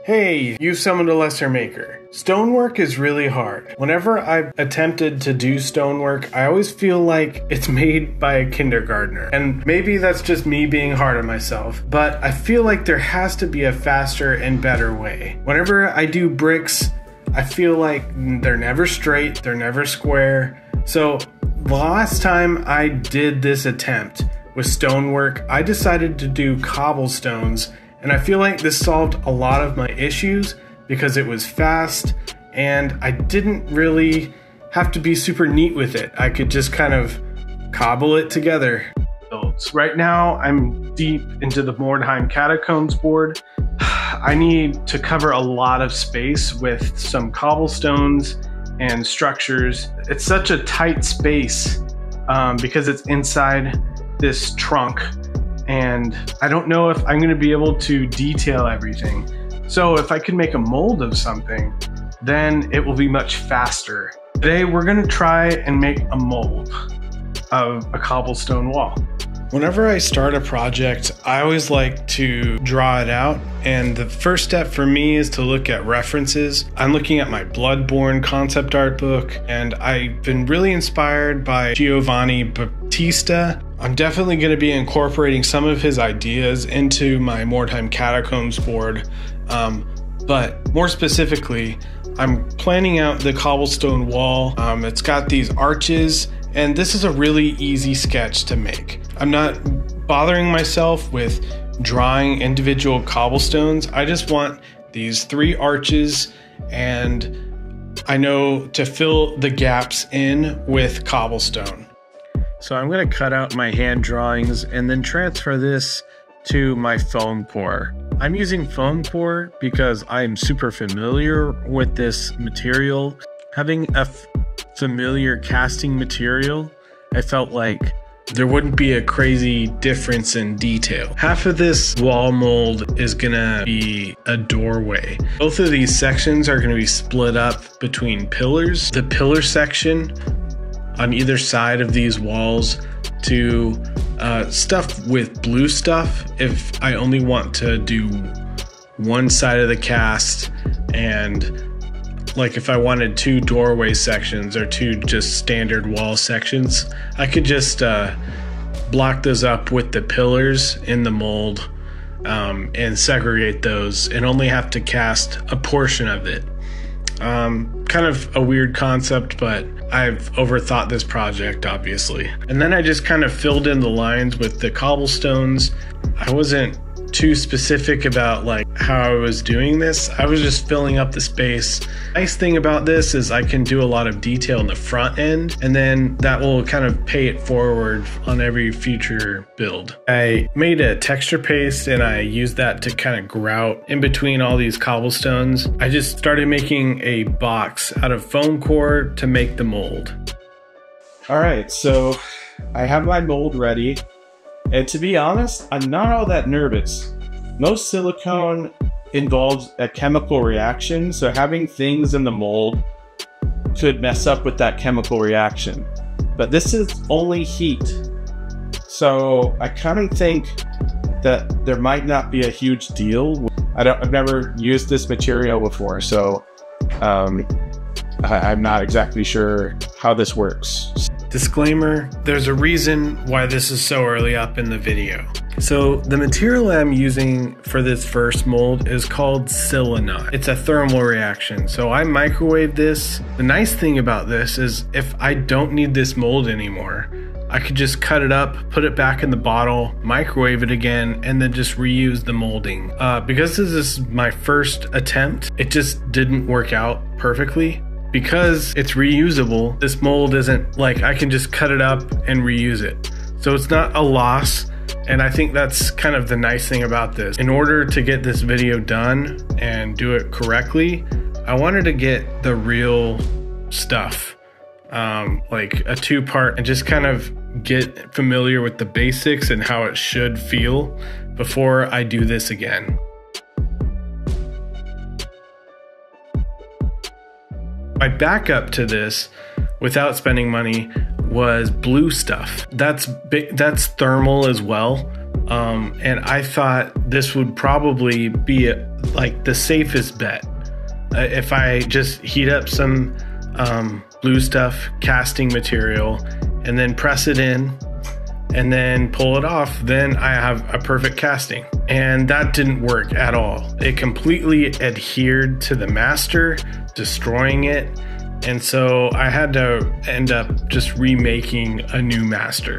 Hey, you summoned a lesser maker. Stonework is really hard. Whenever I've attempted to do stonework, I always feel like it's made by a kindergartner. And maybe that's just me being hard on myself, but I feel like there has to be a faster and better way. Whenever I do bricks, I feel like they're never straight, they're never square. So the last time I did this attempt with stonework, I decided to do cobblestones. And I feel like this solved a lot of my issues because it was fast and I didn't really have to be super neat with it. I could just kind of cobble it together. Right now, I'm deep into the Mordheim Catacombs board. I need to cover a lot of space with some cobblestones and structures. It's such a tight space because it's inside this trunk. And I don't know if I'm going to be able to detail everything. So if I can make a mold of something, then it will be much faster. Today we're going to try and make a mold of a cobblestone wall. Whenever I start a project, I always like to draw it out. And the first step for me is to look at references. I'm looking at my Bloodborne concept art book, and I've been really inspired by 𝕮𝖆𝖈𝖔𝖒. I'm definitely going to be incorporating some of his ideas into my Mordheim Catacombs board. But more specifically, I'm planning out the cobblestone wall. It's got these arches, and this is a really easy sketch to make. I'm not bothering myself with drawing individual cobblestones. I just want these 3 arches, and I know to fill the gaps in with cobblestone. So I'm going to cut out my hand drawings and then transfer this to my foam core. I'm using foam core because I'm super familiar with this material. Having a familiar casting material, I felt like there wouldn't be a crazy difference in detail. Half of this wall mold is gonna be a doorway. Both of these sections are gonna be split up between pillars. The pillar section on either side of these walls to stuff with blue stuff if I only want to do one side of the cast, and like if I wanted 2 doorway sections or 2 just standard wall sections, I could just block those up with the pillars in the mold and segregate those and only have to cast a portion of it. Kind of a weird concept, but I've overthought this project, obviously. And then I just kind of filled in the lines with the cobblestones. I wasn't too specific about like how I was doing this. I was just filling up the space. Nice thing about this is I can do a lot of detail in the front end, and then that will kind of pay it forward on every future build. I made a texture paste and I used that to kind of grout in between all these cobblestones. I just started making a box out of foam core to make the mold. All right, so I have my mold ready. And to be honest, I'm not all that nervous. Most silicone involves a chemical reaction, so having things in the mold could mess up with that chemical reaction. But this is only heat. So I kind of think that there might not be a huge deal. I've never used this material before, so I'm not exactly sure how this works. Disclaimer, there's a reason why this is so early up in the video. So the material I'm using for this first mold is called silanite. It's a thermal reaction, so I microwave this. The nice thing about this is if I don't need this mold anymore, I could just cut it up, put it back in the bottle, microwave it again, and then just reuse the molding. Because this is my first attempt, it just didn't work out perfectly. Because it's reusable, this mold isn't like I can just cut it up and reuse it. So it's not a loss, and I think that's kind of the nice thing about this. In order to get this video done and do it correctly, I wanted to get the real stuff, like a 2-part, and just kind of get familiar with the basics and how it should feel before I do this again. My backup to this, without spending money, was blue stuff. That's thermal as well. And I thought this would probably be like the safest bet. If I just heat up some blue stuff, casting material, and then press it in and then pull it off, then I have a perfect casting. And that didn't work at all. It completely adhered to the master, destroying it. And so I had to end up just remaking a new master.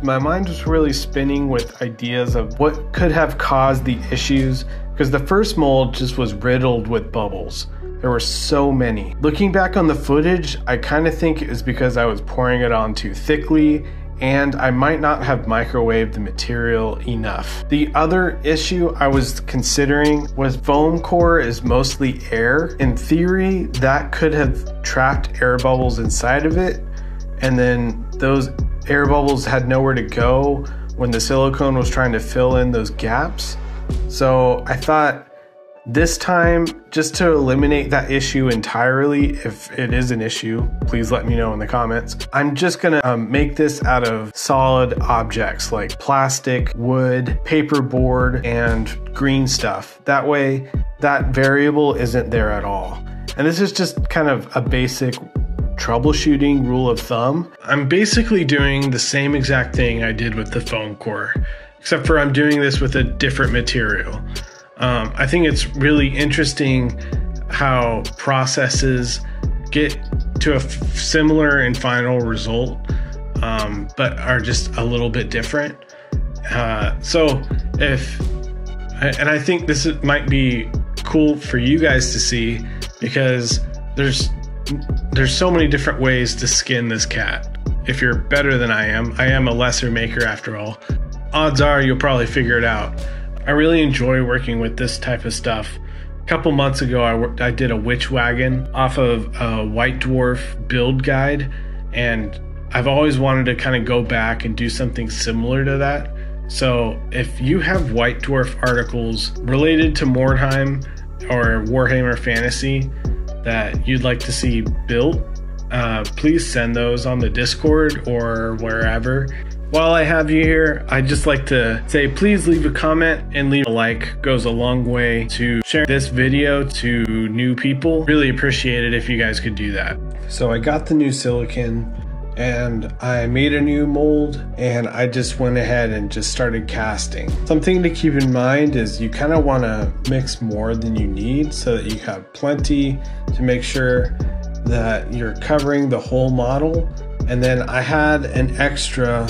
My mind was really spinning with ideas of what could have caused the issues, because the first mold just was riddled with bubbles. There were so many. Looking back on the footage, I kind of think it was because I was pouring it on too thickly, and I might not have microwaved the material enough. The other issue I was considering was foam core is mostly air. In theory, that could have trapped air bubbles inside of it, and then those air bubbles had nowhere to go when the silicone was trying to fill in those gaps. So I thought this time, just to eliminate that issue entirely, if it is an issue, please let me know in the comments. I'm just gonna make this out of solid objects like plastic, wood, paperboard, and green stuff. That way, that variable isn't there at all. And this is just kind of a basic troubleshooting rule of thumb. I'm basically doing the same exact thing I did with the foam core, except for I'm doing this with a different material. I think it's really interesting how processes get to a similar and final result, but are just a little bit different. And I think this might be cool for you guys to see, because there's so many different ways to skin this cat. If you're better than I am a lesser maker after all. Odds are you'll probably figure it out. I really enjoy working with this type of stuff. A couple months ago, I did a witch wagon off of a White Dwarf build guide, and I've always wanted to kind of go back and do something similar to that. So if you have White Dwarf articles related to Mordheim or Warhammer Fantasy that you'd like to see built, please send those on the Discord or wherever. While I have you here, I'd just like to say please leave a comment and leave a like. Goes a long way to share this video to new people. Really appreciate it if you guys could do that. So I got the new silicon and I made a new mold, and I just went ahead and just started casting. Something to keep in mind is you kind of want to mix more than you need so that you have plenty to make sure that you're covering the whole model. And then I had an extra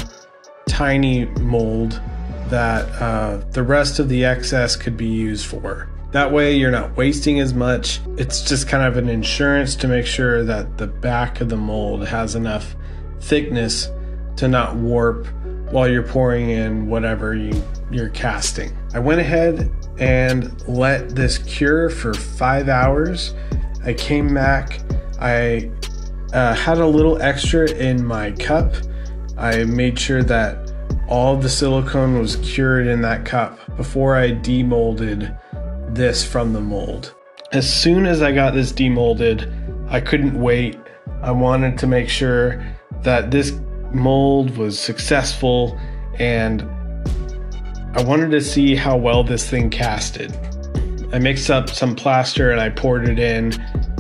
tiny mold that the rest of the excess could be used for. That way you're not wasting as much. It's just kind of an insurance to make sure that the back of the mold has enough thickness to not warp while you're pouring in whatever you're casting. I went ahead and let this cure for 5 hours. I came back, I had a little extra in my cup. I made sure that all the silicone was cured in that cup before I demolded this from the mold. As soon as I got this demolded, I couldn't wait. I wanted to make sure that this mold was successful, and I wanted to see how well this thing casted. I mixed up some plaster and I poured it in,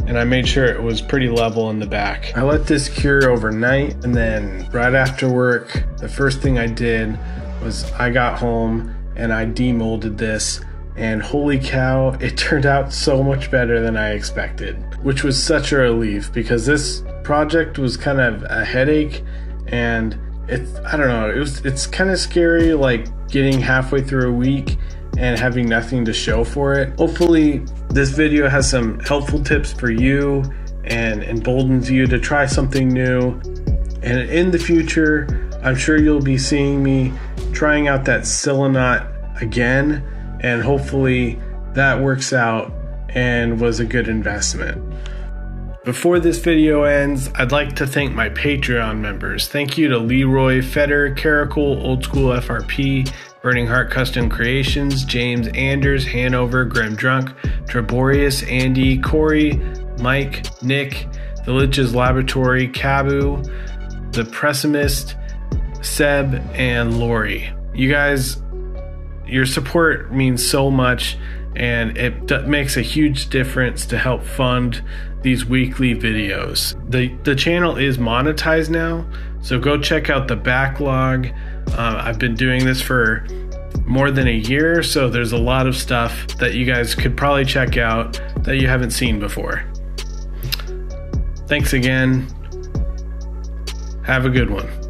and I made sure it was pretty level in the back. I let this cure overnight, and then right after work, the first thing I did was I got home and I demolded this, and holy cow, it turned out so much better than I expected, which was such a relief because this project was kind of a headache, and I don't know, it's kind of scary, like getting halfway through a week and having nothing to show for it. Hopefully this video has some helpful tips for you and emboldens you to try something new. And in the future, I'm sure you'll be seeing me trying out that 𝕮𝖏𝖏 again, and hopefully that works out and was a good investment. Before this video ends, I'd like to thank my Patreon members. Thank you to 𝕮𝖏𝖏𝖈, Caracol, Old School FRP, Burning Heart Custom Creations, James Anders, Hanover, Grim Drunk, Treborius, Andy, Corey, Mike, Nick, The Lich's Laboratory, Cabu, The Pessimist, Seb, and Lori. You guys, your support means so much, and it makes a huge difference to help fund these weekly videos. The channel is monetized now, so go check out the backlog. I've been doing this for more than a year, so there's a lot of stuff that you guys could probably check out that you haven't seen before. Thanks again. Have a good one.